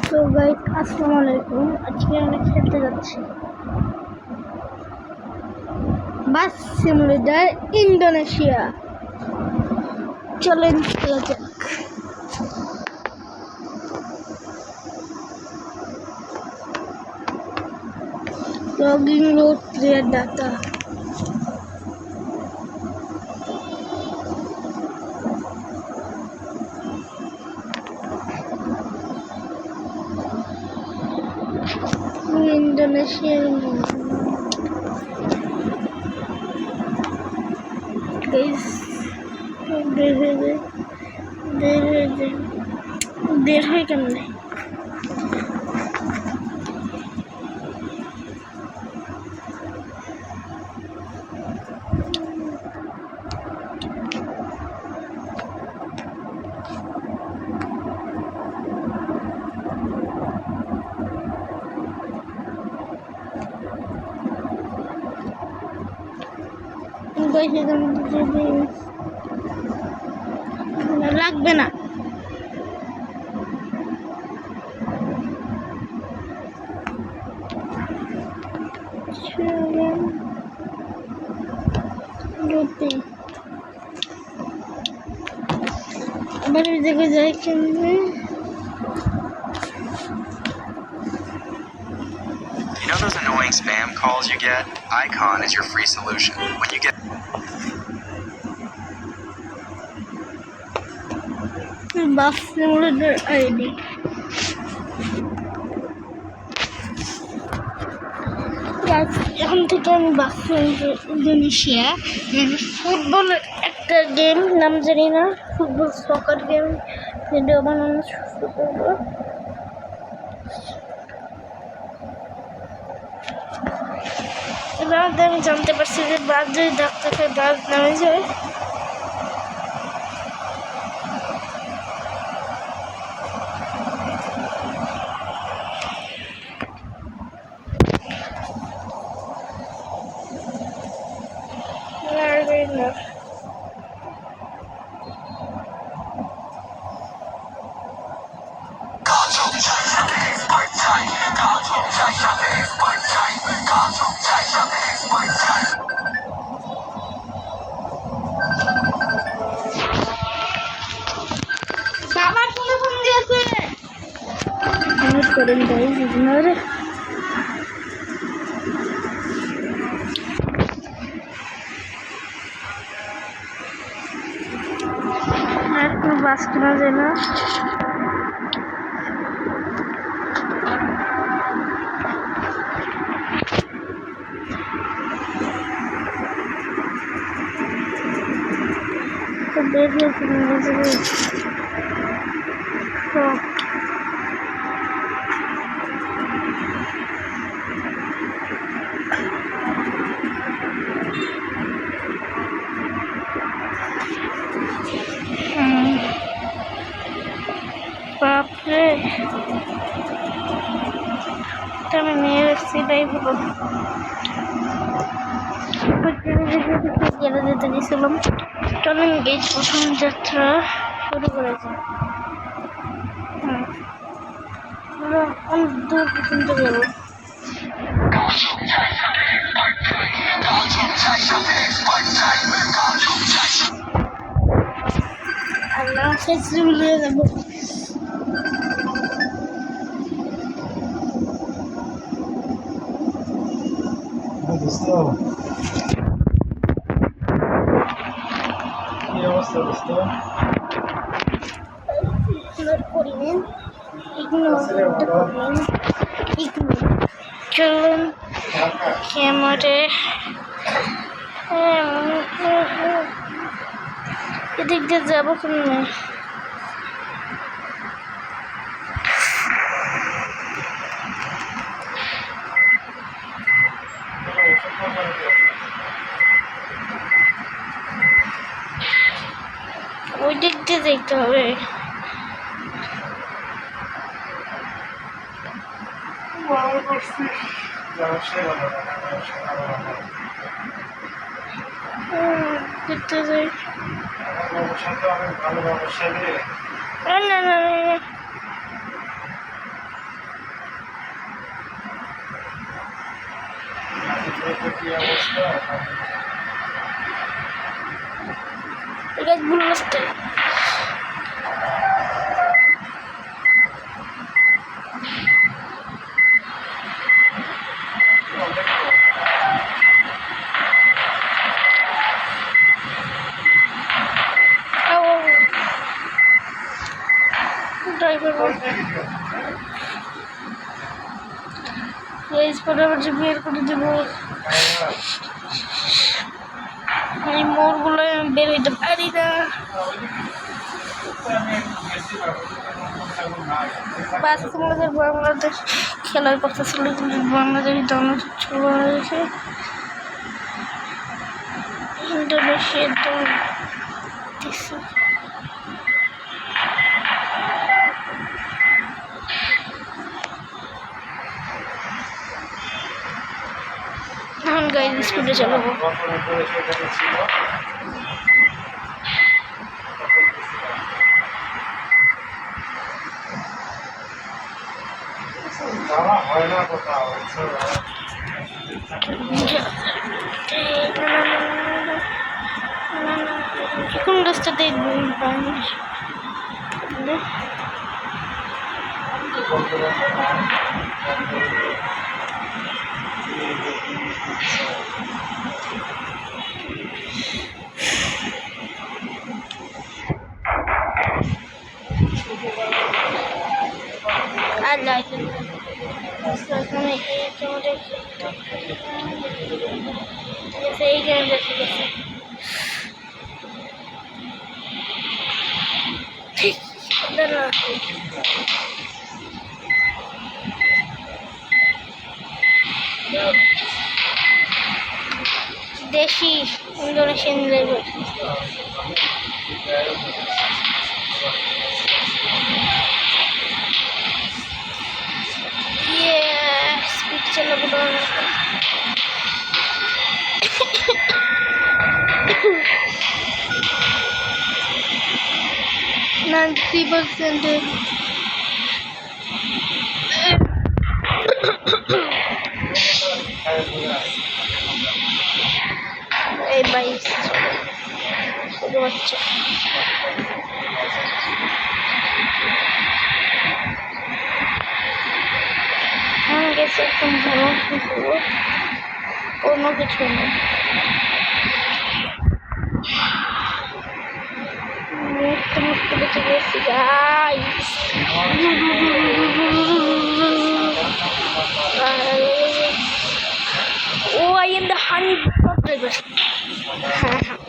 তো গাইস আসসালামু আলাইকুম। আজকে আমরা খেলতে যাচ্ছি বাস সিমুলেটর ইন্দোনেশিয়া। চলেন খেলা যাক। Login load player data. Indonesia guys, देर है करने লাগবে না। আবার ওই জায়গায় যাই কেমনে? You know those annoying spam calls you get? Icon is your free solution. When you get bus simulator ID এখন থেকে আমি বাস ইন্দোনেশিয়া ফুটবলের একটা গেম নাম জানি না, ফুটবল সকার গেম ভিডিও বানানো শুরু করবো। এবার আমি জানতে পারছি যে বাস যদি ডাক্তার খায় বাস নামে যায়। করেন গাইস, ইগনোর। আর কোনো বাস কেনা যায় না। তো বের হয়েছে বাপরে, আমি নিয়ে এসেছি তাই বলো। গেলে যেতে গেছিলাম। চলেন গেট প্রথম যাত্রা শুরু করেছে। অনেক দূর পর্যন্ত যাবো। আল্লাহ শেষ মিলিয়ে যাবো। চলুন ক্যামেরে এদিক দিয়ে যাবো কেমনে? ওই দিক দিয়ে দেখতে হবে। দেখতে যাই। না না না ট্রাই করবো। গাইস ফটাফট বের করে দেবো। এই মোড়গুলো বের হইতে পারি না। বাংলাদেশ বাংলাদেশ খেলার কথা ছিল, কিন্তু বাংলাদেশ দল চলে গেছে। ইন্দোনেশিয়ার দল দিচ্ছে। এখন গাইজ স্কুলে চালাবো। কোন রাস্তাতে আল্লাহ এই গেম দেখে গেছে। দেশি ইন্দোনেশিয়ান লেভেল। স্পিড চালাবো না 90%। এই বাইক ছোট বাচ্চা আমার কাছে একদম ভালো কিছু অন্য কিছু নেই। মুক্ত মুক্ত বেঁচে গেছি guys. Oh I am the honey driver. হ্যাঁ হ্যাঁ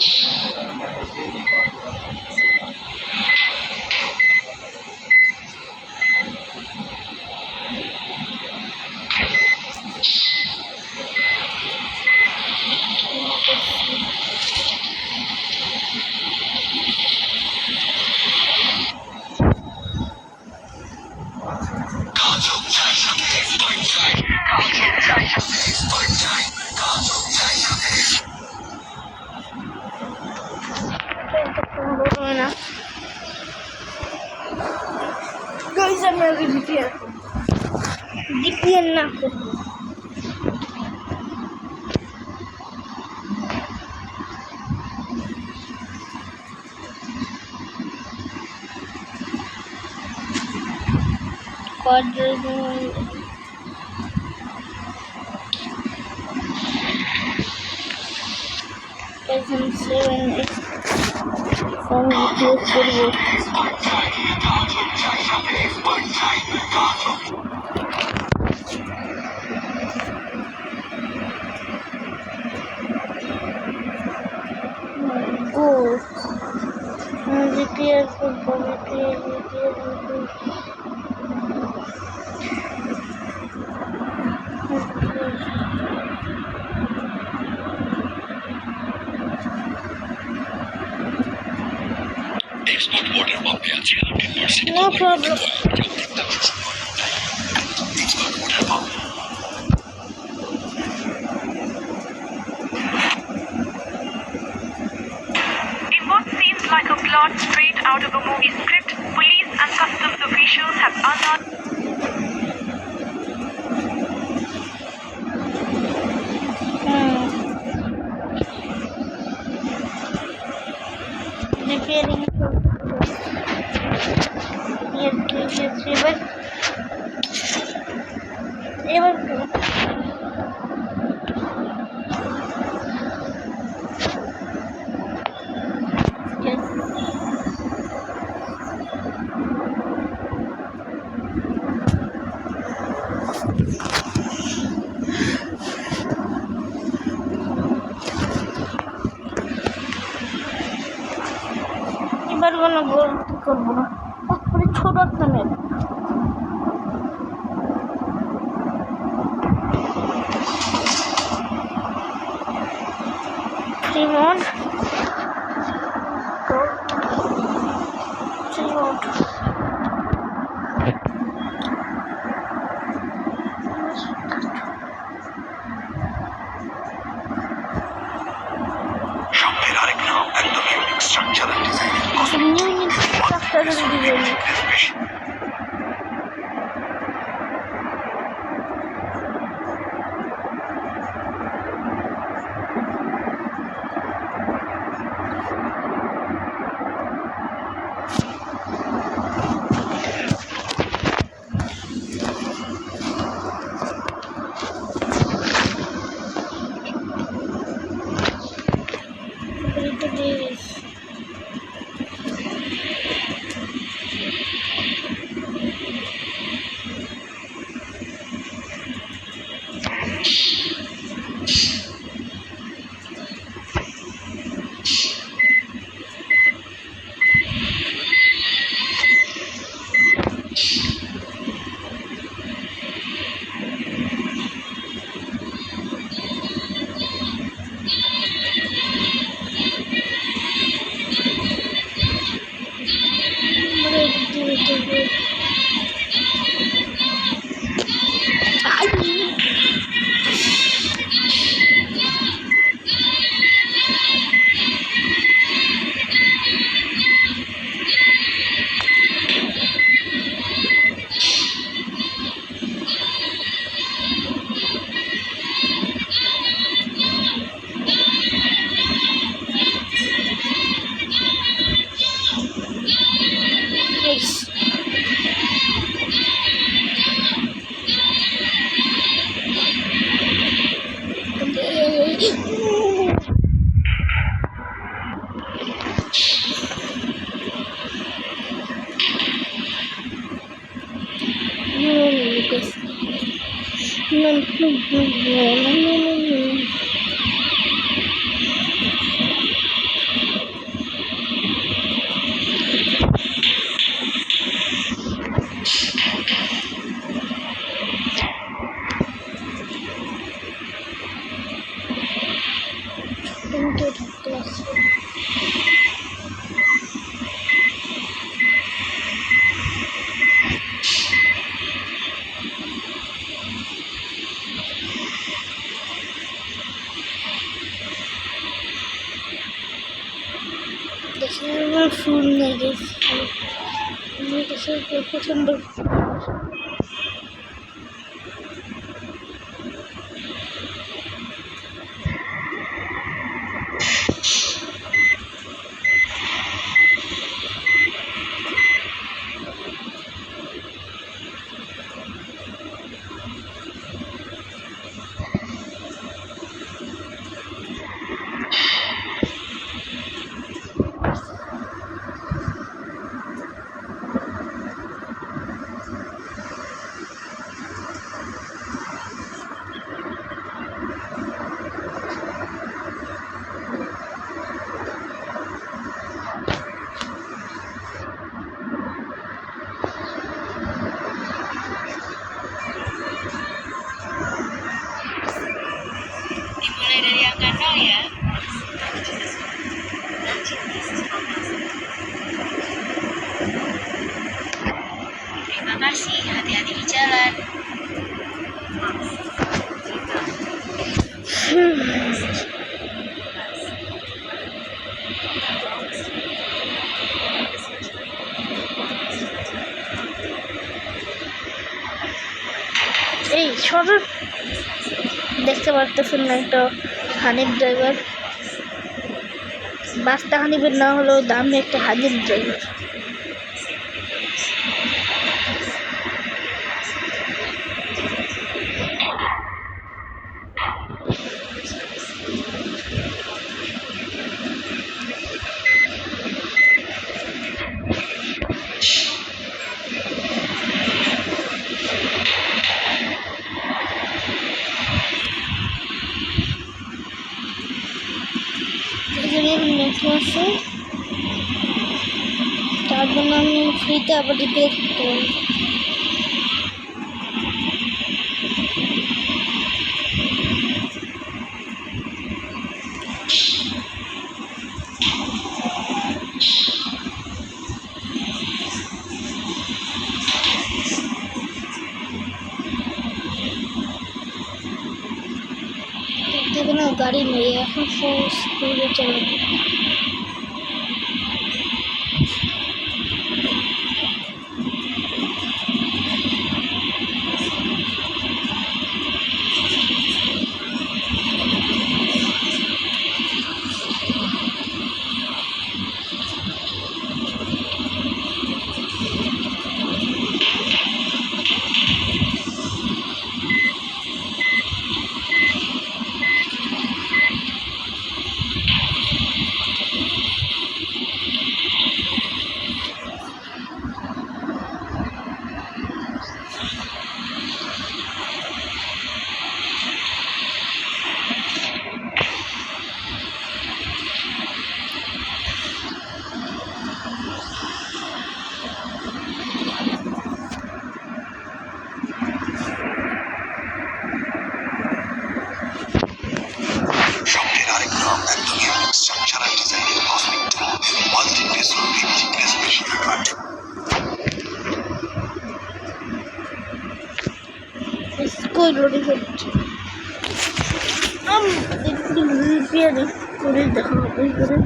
না গাইস আমি আগে ডিপিএন না করবো। No problem. In what seems like a plot straight out of a movie script, police and customs officials have unearthed repairing এবার গেছে। দেখি আমার ফুল নিয়ে গেছি, আমার কাছে পছন্দ। Dimulai dari angka 0 ya. Terima kasih, hati-hati di jalan. এই সরল দেখতে পারতেছেন না, একটা হানিফ ড্রাইভার, বাসটা হানিফের না হলেও দামি একটা হানিফ ড্রাইভার। মেট্রো আছে, তার জন্য আমি ফ্রিতে আবার রিপেয়ার করতে পারি। না গাড়ি নেই এখন, ফুল স্পিডে চালাবো। কই লোডিং হচ্ছে, একটু রিপেয়ার করে দেখা হবে করে।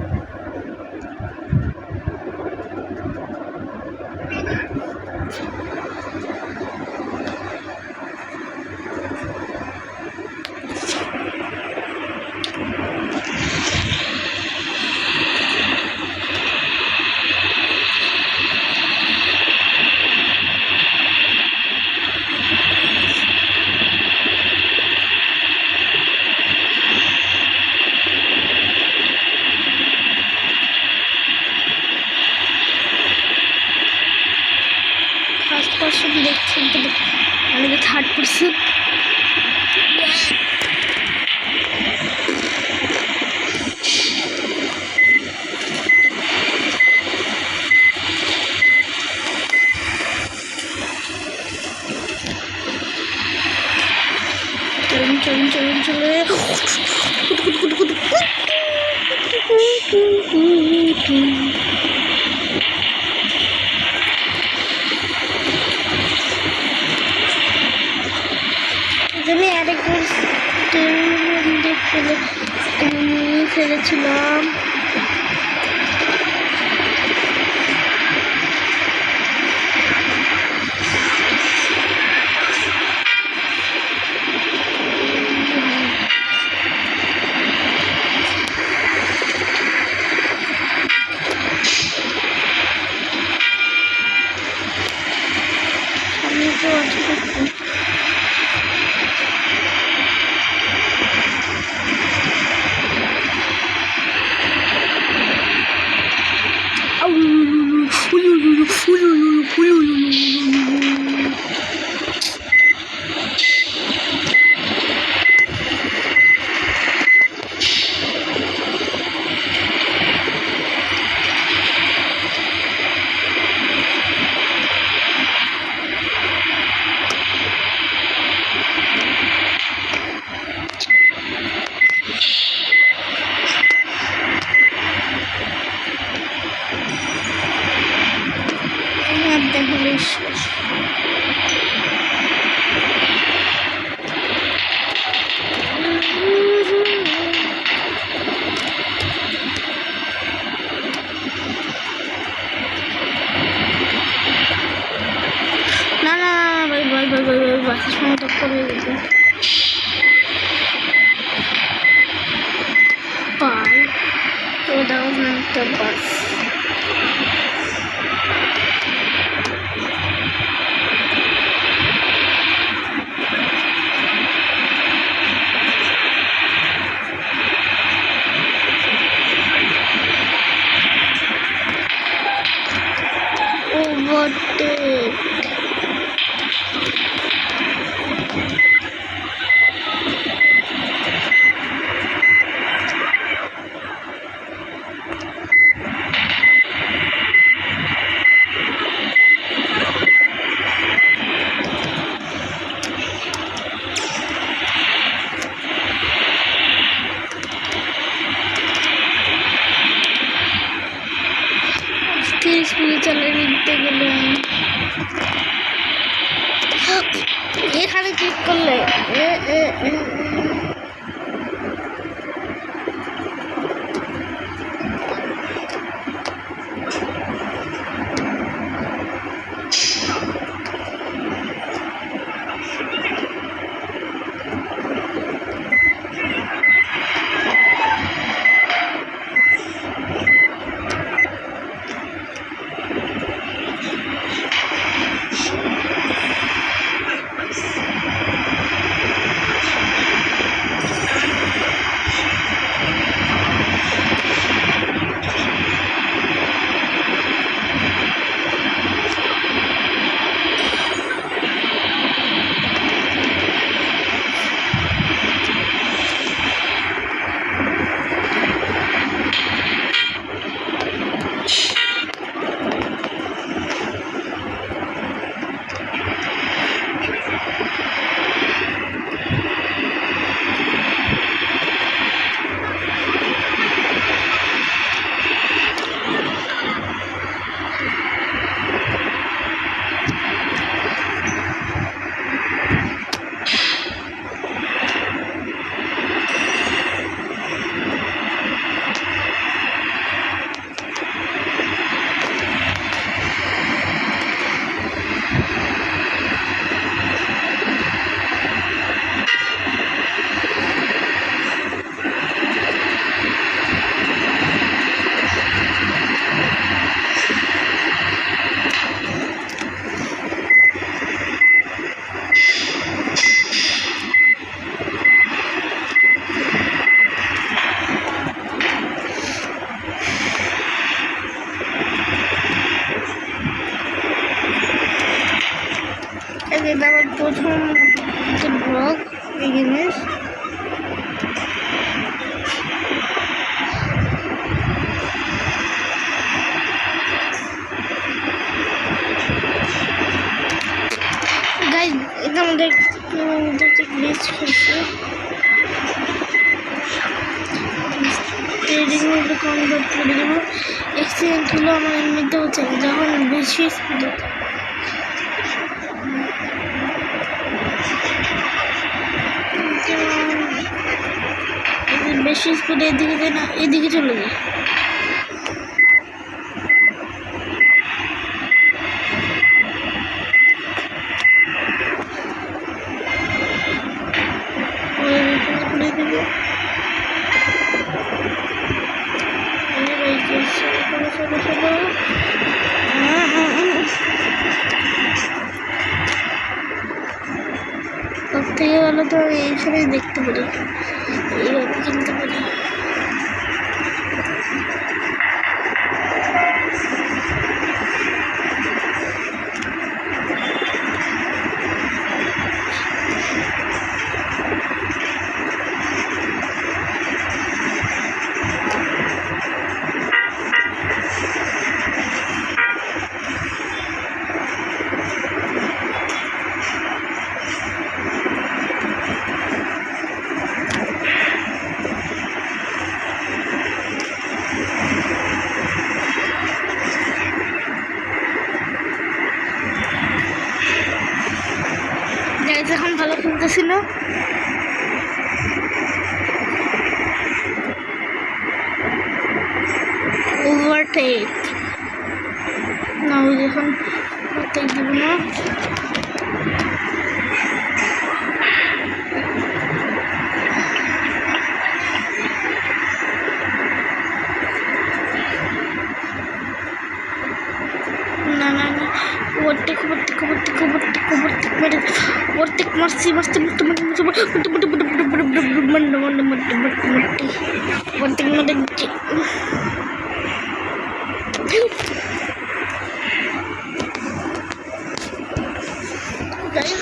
ফার্স্ট পার্সন দেখছেন তো আমি তো থার্ড করছি। চলে আমি আরেকবার ফেলেছিলাম। আমি তো বাসের সময় তো করে দিতে পাই। তো দাও না একটা বাস। Overtake. স্পিড চালিয়ে নিতে গেলে এখানে ক্লিক করলে এটা আমার প্রথম ব্লগ এই গেমের। গাইস এটা আমাদের গ্লিচ করছে, ট্রেডিং মোডে কনভার্ট করে দেবো। অ্যাক্সিডেন্ট হলো আমার এমনিতে হচ্ছে না, যখন বেশি স্পিডে বেশি স্পিডে এদিকে যায় না, এদিকে চলে যায়। করে দেবো সব থেকে ভালো তো এইখানে দেখতে পারি, এইভাবে কিনতে পারি। এখন ভালো খেলতেছি না, ওভারটেক না, ওই যখন ওভারটেক দিব না। না না না, overtake overtake overtake overtake overtake মেরে ওভারটেক মারছি মারছি ওভারটেক মেরে দিচ্ছি।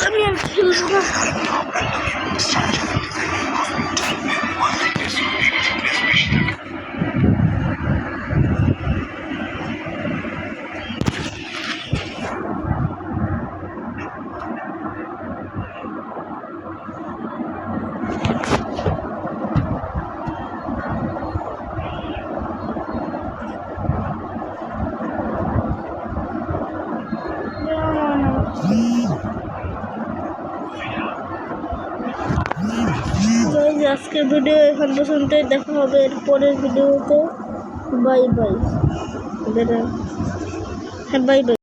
আমি আর খেলবো না। আজকের ভিডিও এখন পর্যন্তই, দেখা হবে এর পরের ভিডিওতে। Bye bye. হ্যাঁ বাই বাই।